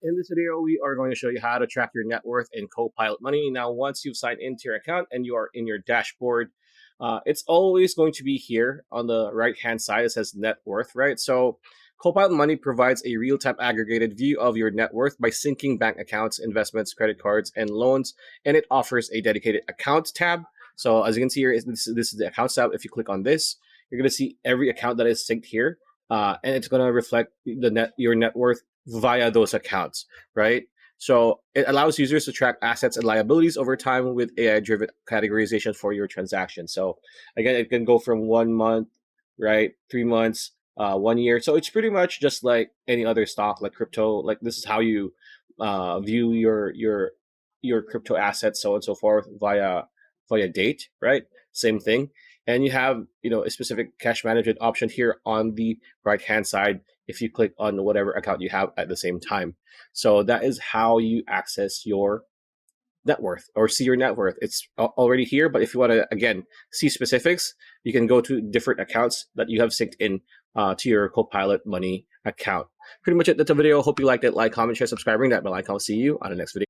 In this video, we are going to show you how to track your net worth in Copilot Money. Now, once you've signed into your account and you are in your dashboard, it's always going to be here on the right-hand side. It says net worth, right? So Copilot Money provides a real-time aggregated view of your net worth by syncing bank accounts, investments, credit cards, and loans, and it offers a dedicated account tab. So as you can see here, this is the accounts tab. If you click on this, you're going to see every account that is synced here, and it's going to reflect your net worth via those accounts, right? So it allows users to track assets and liabilities over time with AI-driven categorization for your transactions. So again, it can go from 1 month, right, 3 months, 1 year. So it's pretty much just like any other stock, like crypto. Like this is how you view your crypto assets, so on and so forth, via date, right? Same thing. And you have a specific cash management option here on the right hand side if you click on whatever account you have at the same time. So that is how you access your net worth or see your net worth. It's already here, but if you want to, again, see specifics, you can go to different accounts that you have synced in to your Copilot Money account. Pretty much it. That's the video. Hope you liked it. Like, comment, share, subscribe, ring that bell icon. I'll see you on the next video.